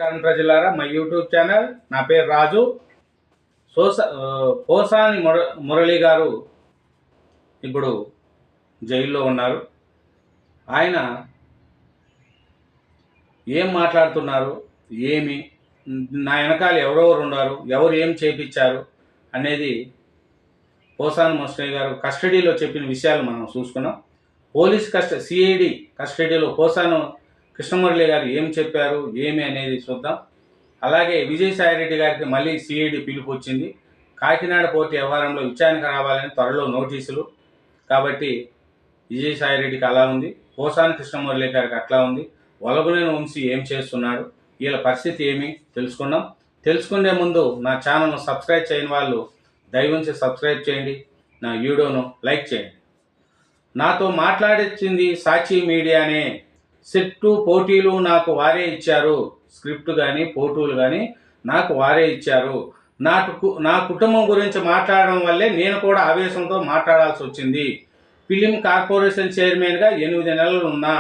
నమస్కారం ప్రజలారా, మా యూట్యూబ్ ఛానల్. నా పేరు రాజు. పోసాని మురళి గారు ఇప్పుడు జైల్లో ఉన్నారు. ఆయన ఏం మాట్లాడుతున్నారు, ఏమి నా వెనకాల ఎవరెవరు ఉన్నారు, ఎవరు ఏం చేపించారు అనేది పోసాని మురళి గారు కస్టడీలో చెప్పిన విషయాలు మనం చూసుకున్నాం. పోలీస్ సిఐడి కస్టడీలో పోసాను కృష్ణమురళి గారు ఏం చెప్పారు, ఏమి అనేది చూద్దాం. అలాగే విజయసాయిరెడ్డి గారికి మళ్ళీ సిఐడి పిలుపు వచ్చింది. కాకినాడ పోర్టు వ్యవహారంలో విచారణకు రావాలని త్వరలో నోటీసులు. కాబట్టి విజయసాయిరెడ్డికి అలా ఉంది, పోసాని కృష్ణమురళి గారికి అట్లా ఉంది. వలగునేని వంశీ ఏం చేస్తున్నాడు, వీళ్ళ పరిస్థితి ఏమి తెలుసుకున్నాం. తెలుసుకునే ముందు నా ఛానల్ను సబ్స్క్రైబ్ చేయని వాళ్ళు దయవుంచి సబ్స్క్రైబ్ చేయండి, నా వీడియోను లైక్ చేయండి. నాతో మాట్లాడించింది సాక్షి మీడియానే. సెట్టు పోటీలు నాకు వారే ఇచ్చారు, స్క్రిప్ట్ కానీ పోటీలు కానీ నాకు వారే ఇచ్చారు. నా కుటుంబం గురించి మాట్లాడడం వల్లే నేను కూడా ఆవేశంతో మాట్లాడాల్సి వచ్చింది. ఫిలిం కార్పొరేషన్ చైర్మన్గా 8 నెలలు ఉన్నా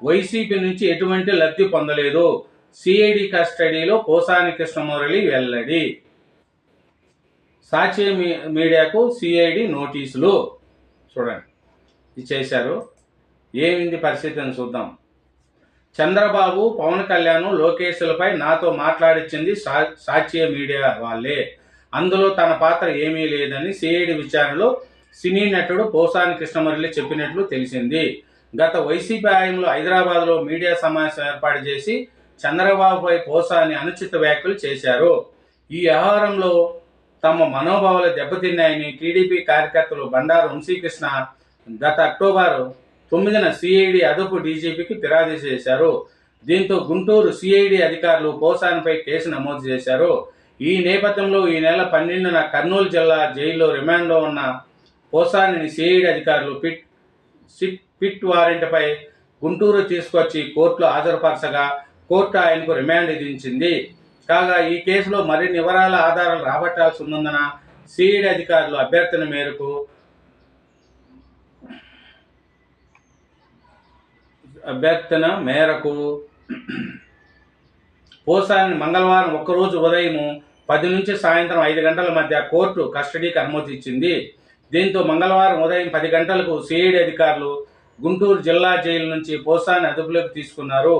వైసీపీ నుంచి ఎటువంటి లబ్ధి పొందలేదు. సిఐడి కస్టడీలో పోసాని కృష్ణమురళి వెల్లడి. సాక్షి మీడియాకు సిఐడి నోటీసులు. చూడండి, ఇది చేశారు. ఏమింది పరిస్థితి అని చూద్దాం. చంద్రబాబు, పవన్ కళ్యాణ్, లోకేష్లపై నాతో మాట్లాడించింది సాక్షి మీడియా వాళ్ళే. అందులో తన పాత్ర ఏమీ లేదని సిఐడి విచారణలో సినీ నటుడు పోసాని కృష్ణమురళి చెప్పినట్లు తెలిసింది. గత వైసీపీ హయాంలో హైదరాబాద్లో మీడియా సమావేశం ఏర్పాటు చేసి చంద్రబాబుపై పోసాని అనుచిత వ్యాఖ్యలు చేశారు. ఈ వ్యవహారంలో తమ మనోభావాలు దెబ్బతిన్నాయని టీడీపీ కార్యకర్తలు బండారు వంశీకృష్ణ గత అక్టోబర్ 9న సిఐడి అదపు డీజీపీకి ఫిర్యాదు చేశారు. దీంతో గుంటూరు సిఐడి అధికారులు పోసానిపై కేసు నమోదు చేశారు. ఈ నేపథ్యంలో ఈ నెల 12న కర్నూలు జిల్లా జైల్లో రిమాండ్లో ఉన్న పోసానిని సిఐడి అధికారులు పిట్ వారెంట్పై గుంటూరు తీసుకొచ్చి కోర్టులో హాజరుపరచగా కోర్టు ఆయనకు రిమాండ్ విధించింది. కాగా ఈ కేసులో మరిన్ని వివరాల ఆధారాలు రాబట్టాల్సి ఉన్నందున సిఐడి అధికారులు అభ్యర్థన మేరకు పోసాని మంగళవారం ఒక్కరోజు ఉదయం 10 నుంచి సాయంత్రం 5 గంటల మధ్య కోర్టు కస్టడీకి అనుమతి ఇచ్చింది. దీంతో మంగళవారం ఉదయం 10 గంటలకు సిఐడి అధికారులు గుంటూరు జిల్లా జైలు నుంచి పోసాని అదుపులోకి తీసుకున్నారు.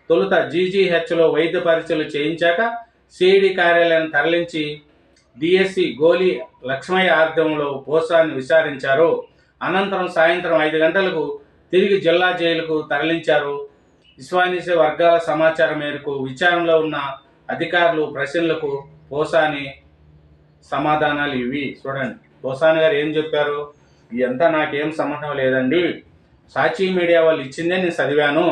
తొలుత జీజీహెచ్లో వైద్య పరీక్షలు చేయించాక సిఐడి కార్యాలయాన్ని తరలించి డిఎస్సి గోలి లక్ష్మయ్య ఆధ్వర్యంలో పోసాని విచారించారు. అనంతరం సాయంత్రం 5 గంటలకు తిరిగి జిల్లా జైలుకు తరలించారు. విశ్వసనీయ వర్గాల సమాచారం మేరకు విచారణలో ఉన్న అధికారులు ప్రశ్నలకు పోసాని సమాధానాలు ఇవి. చూడండి, పోసాని గారు ఏం చెప్పారు. ఇదంతా నాకేం సంబంధం లేదండి, సాక్షి మీడియా వాళ్ళు ఇచ్చిందే నేను చదివాను,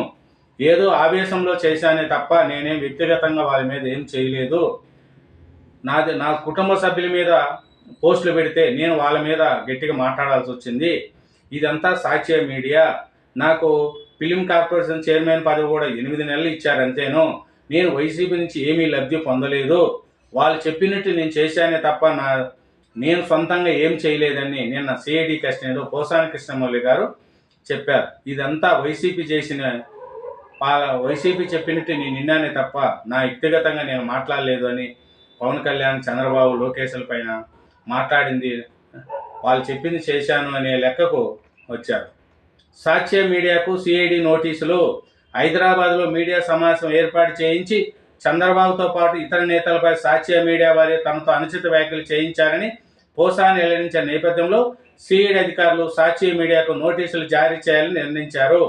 ఏదో ఆవేశంలో చేశానే తప్ప నేనేం వ్యక్తిగతంగా వాళ్ళ మీద ఏం చేయలేదు. నా కుటుంబ సభ్యుల మీద పోస్టులు పెడితే నేను వాళ్ళ మీద గట్టిగా మాట్లాడాల్సి వచ్చింది. ఇదంతా సాక్షి మీడియా. నాకు ఫిలిం కార్పొరేషన్ చైర్మన్ పదవి కూడా 8 నెలలు ఇచ్చారు అంతేను. నేను వైసీపీ నుంచి ఏమీ లబ్ధి పొందలేదు. వాళ్ళు చెప్పినట్టు నేను చేశానే తప్ప నేను సొంతంగా ఏం చేయలేదని నిన్న సిఐడి కస్టడీలో పోసాని కృష్ణమురళి గారు చెప్పారు. ఇదంతా వైసీపీ చెప్పినట్టు నేను విన్నానే తప్ప నా వ్యక్తిగతంగా నేను మాట్లాడలేదు అని పవన్ కళ్యాణ్, చంద్రబాబు, లోకేష్ల పైన మాట్లాడింది వాళ్ళు చెప్పింది చేశాను అనే లెక్కకు వచ్చారు. సాక్షి మీడియాకు సిఐడి నోటీసులు. హైదరాబాద్లో మీడియా సమావేశం ఏర్పాటు చేయించి చంద్రబాబుతో పాటు ఇతర నేతలపై సాక్షి మీడియా వారే తమతో అనుచిత వ్యాఖ్యలు చేయించారని పోసాని వెల్లడించిన నేపథ్యంలో సిఐడి అధికారులు సాక్షి మీడియాకు నోటీసులు జారీ చేయాలని నిర్ణయించారు.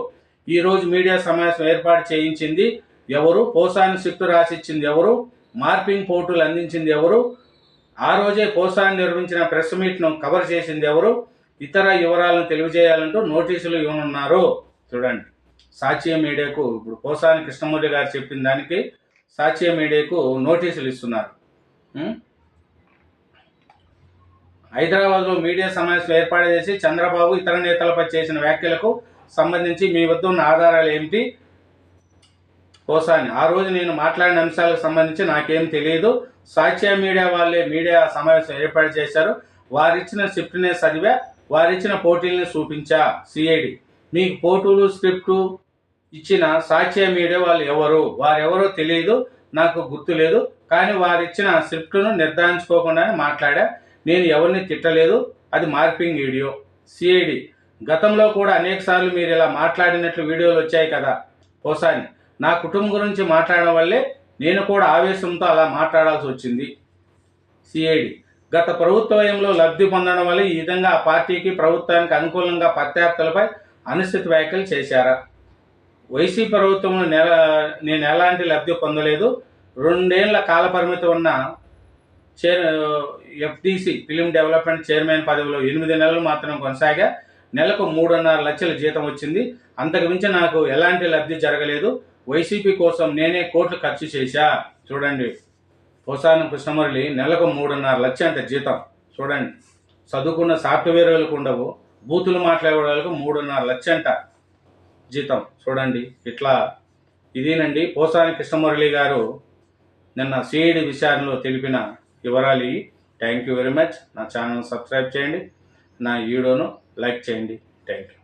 ఈరోజు మీడియా సమావేశం ఏర్పాటు చేయించింది ఎవరు, పోసాని స్క్రిప్ట్ రాసిచ్చింది ఎవరు, మార్పింగ్ పోర్టులు అందించింది ఎవరు, ఆ రోజే పోసాని నిర్వహించిన ప్రెస్ మీట్ను కవర్ చేసింది ఎవరు, ఇతర వివరాలను తెలియజేయాలంటూ నోటీసులు ఇవ్వనున్నారు. చూడండి, సాక్షి మీడియాకు ఇప్పుడు పోసాని కృష్ణమురళి గారు చెప్పిన దానికి సాక్షి మీడియాకు నోటీసులు ఇస్తున్నారు. హైదరాబాద్లో మీడియా సమావేశం ఏర్పాటు చేసి చంద్రబాబు ఇతర నేతలపై చేసిన వ్యాఖ్యలకు సంబంధించి మీ వద్ద ఉన్న ఆధారాలు ఏమిటి? పోసాని, ఆ రోజు నేను మాట్లాడిన అంశాలకు సంబంధించి నాకేం తెలియదు. సాక్షి మీడియా వాళ్ళే మీడియా సమావేశం ఏర్పాటు చేశారు, వారిచ్చిన స్క్రిప్ట్నే చదివా, వారిచ్చిన పోటీల్ని చూపించా. సిఐడి మీకు పోటీలు, స్క్రిప్టు ఇచ్చిన సాక్ష్య మీడియా వాళ్ళు వారెవరో తెలియదు, నాకు గుర్తులేదు. కానీ వారు ఇచ్చిన స్క్రిప్ట్ను నిర్ధారించుకోకుండానే మాట్లాడా. నేను ఎవరిని తిట్టలేదు. అది మార్పింగ్ వీడియో. సిఐడి గతంలో కూడా అనేకసార్లు మీరు ఇలా మాట్లాడినట్లు వీడియోలు వచ్చాయి కదా పోసాని. నా కుటుంబం గురించి మాట్లాడడం వల్లే నేను కూడా ఆవేశంతో అలా మాట్లాడాల్సి వచ్చింది. సిఐడి గత ప్రభుత్వంలో లబ్ధి పొందడం వల్ల ఈ విధంగా ఆ పార్టీకి ప్రభుత్వానికి అనుకూలంగా ప్రత్యర్థులపై అనుచిత వ్యాఖ్యలు చేశారా? వైసీపీ ప్రభుత్వంలో నేను ఎలాంటి లబ్ధి పొందలేదు. 2 ఏళ్ల కాలపరిమితి ఉన్న ఎఫ్డిసి ఫిలిం డెవలప్మెంట్ చైర్మన్ పదవిలో 8 నెలలు మాత్రం కొనసాగా. నెలకు 3.5 లక్షల జీతం వచ్చింది. అంతకు మించి నాకు ఎలాంటి లబ్ధి జరగలేదు. వైసీపీ కోసం నేనే కోట్లు ఖర్చు చేశా. చూడండి, పోసాని కృష్ణమురళి నెలకు 3.5 లక్షలు అంత జీతం. చూడండి, చదువుకున్న సాఫ్ట్వేర్ వాళ్ళకు ఉండవు, బూతులు మాట్లాడే వాళ్ళకు 3.5 లక్షంట జీతం. చూడండి, ఇట్లా ఇదేనండి పోసాని కృష్ణమురళి గారు నిన్న సిఐడి విచారణలో తెలిపిన వివరాలు. Thank you very much. నా ఛానల్ సబ్స్క్రైబ్ చేయండి, నా వీడియోను లైక్ చేయండి. Thank you.